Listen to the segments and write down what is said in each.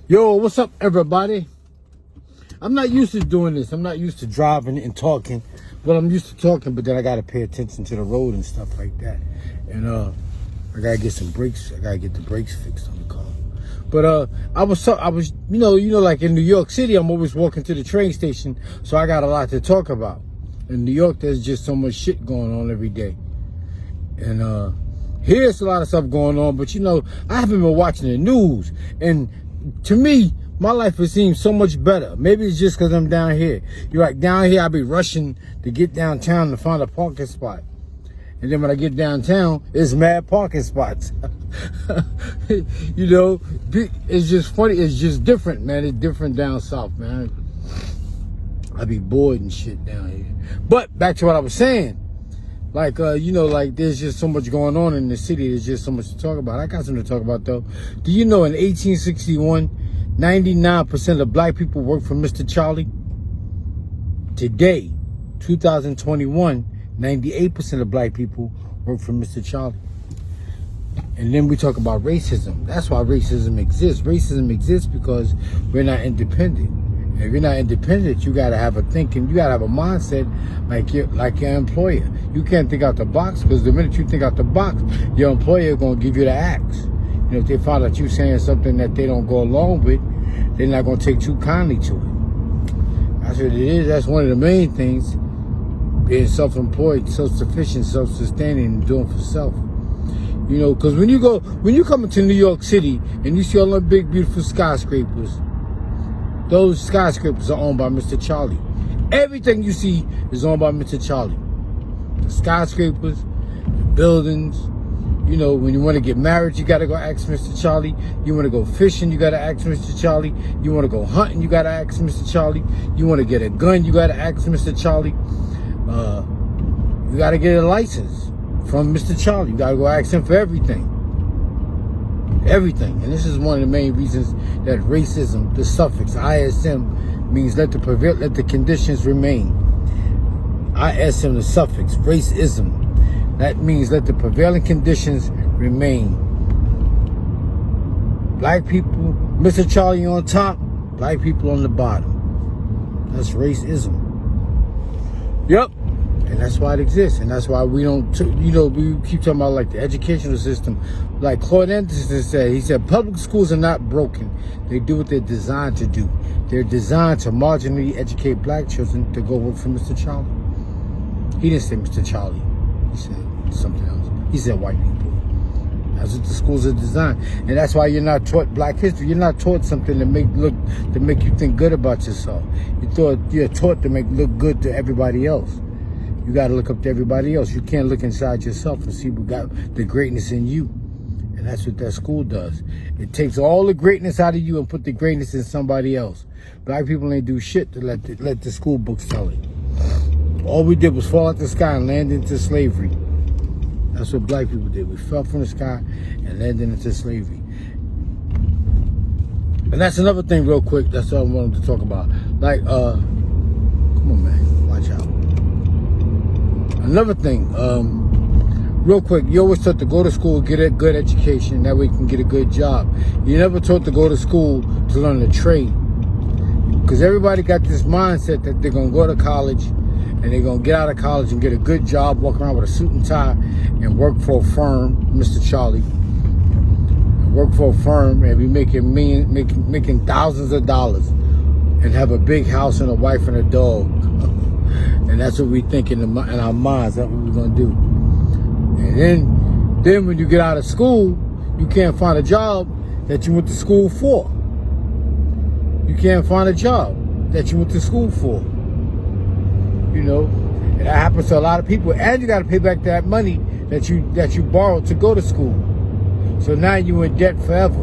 Yo, what's up, everybody? I'm not used to doing this. I'm not used to driving and talking. Well, I'm used to talking, but then I gotta pay attention to the road and stuff like that. And I gotta get some brakes. I gotta get the brakes fixed on the car. But I was, like in New York City, I'm always walking to the train station, so I got a lot to talk about. In New York, there's just so much shit going on every day. And here's a lot of stuff going on, but I haven't been watching the news. And to me, my life would seem so much better. Maybe it's just because I'm down here. You're like, down here, I be rushing to get downtown to find a parking spot. And then when I get downtown, it's mad parking spots. It's just funny. It's just different, man. It's different down south, man. I be bored and shit down here. But back to what I was saying. There's just so much going on in the city. There's just so much to talk about. I got something to talk about, though. Do you know in 1861, 99% of black people worked for Mr. Charlie? Today, 2021, 98% of black people work for Mr. Charlie. And then we talk about racism. That's why racism exists. Racism exists because we're not independent. If you're not independent, you gotta have a thinking, you gotta have a mindset like your employer. You can't think out the box, because the minute you think out the box, your employer is gonna give you the axe. If they find out you saying something that they don't go along with, they're not gonna take too kindly to it. That's what it is. That's one of the main things. Being self-employed, self-sufficient, self-sustaining, and doing for self. Because when you come into New York City and you see all the big, beautiful skyscrapers, those skyscrapers are owned by Mr. Charlie. Everything you see is owned by Mr. Charlie. The skyscrapers, the buildings. When you want to get married, you got to go ask Mr. Charlie. You want to go fishing, you got to ask Mr. Charlie. You want to go hunting, you got to ask Mr. Charlie. You want to get a gun, you got to ask Mr. Charlie. You got to get a license from Mr. Charlie. You got to go ask him for everything. Everything. And this is one of the main reasons that racism, the suffix ISM, means let the conditions remain. ISM, the suffix, racism, that means let the prevailing conditions remain. Black people, Mr. Charlie on top, black people on the bottom. That's racism. Yep. And that's why it exists. And that's why we don't, we keep talking about like the educational system. Like Claude Anderson said, he said, public schools are not broken. They do what they're designed to do. They're designed to marginally educate black children to go work for Mr. Charlie. He didn't say Mr. Charlie. He said something else. He said white people. That's what the schools are designed. And that's why you're not taught black history. You're not taught something to make you think good about yourself. You're taught to make look good to everybody else. You got to look up to everybody else. You can't look inside yourself and see what got the greatness in you. And that's what that school does. It takes all the greatness out of you and put the greatness in somebody else. Black people ain't do shit to let the school books tell it. All we did was fall out the sky and land into slavery. That's what black people did. We fell from the sky and landed into slavery. And that's another thing real quick. That's all I wanted to talk about. Come on, man. Watch out. Another thing, real quick, you always taught to go to school, get a good education, that way you can get a good job. You never taught to go to school to learn a trade. Because everybody got this mindset that they're going to go to college and they're going to get out of college and get a good job, walk around with a suit and tie and work for a firm, Mr. Charlie. And work for a firm and be making thousands of dollars and have a big house and a wife and a dog. And that's what we think in our minds. That's what we're going to do. And then when you get out of school, you can't find a job that you went to school for. You can't find a job that you went to school for. And that happens to a lot of people. And you got to pay back that money that you borrowed to go to school. So now you're in debt forever.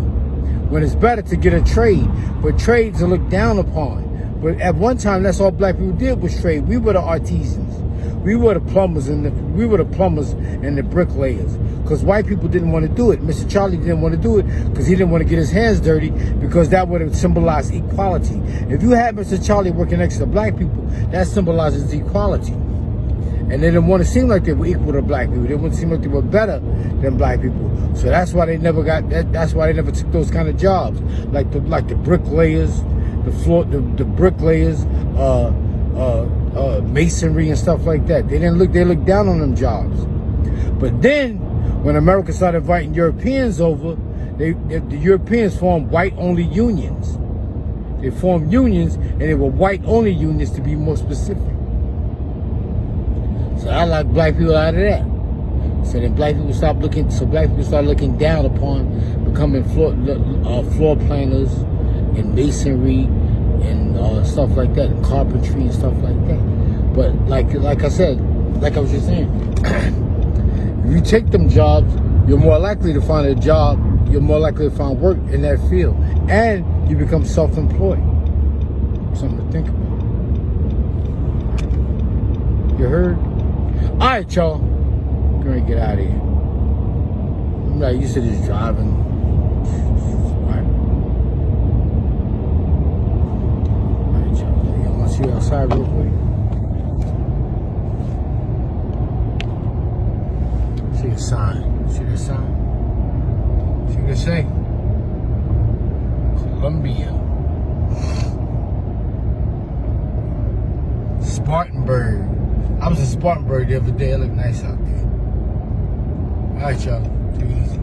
When it's better to get a trade. But trades are looked down upon. But at one time, that's all black people did was trade. We were the artisans. We were the plumbers and the bricklayers. Because white people didn't want to do it. Mr. Charlie didn't want to do it because he didn't want to get his hands dirty, because that would have symbolized equality. If you had Mr. Charlie working next to black people, that symbolizes equality. And they didn't want to seem like they were equal to black people. They didn't want to seem like they were better than black people. So that's why they never got that. That's why they never took those kind of jobs, like the bricklayers, the bricklayers, masonry and stuff like that. They looked down on them jobs. But then, when America started inviting Europeans over, the Europeans formed white-only unions. They formed unions, and they were white-only unions to be more specific. So I locked black people out of that. So then black people started looking down upon becoming floor planners and masonry and stuff like that, and carpentry and stuff like that. But like I said, like I was just saying, if you take them jobs, you're more likely to find a job. You're more likely to find work in that field, and you become self-employed. Something to think about. You heard? All right, y'all. I'm gonna get out of here. I'm not used to this driving. All right, y'all. You want to see you outside real quick? See the sign. See the sign? See what it say? Columbia. Spartanburg. I was in Spartanburg the other day. It looked nice out there. All right, y'all. Take it easy.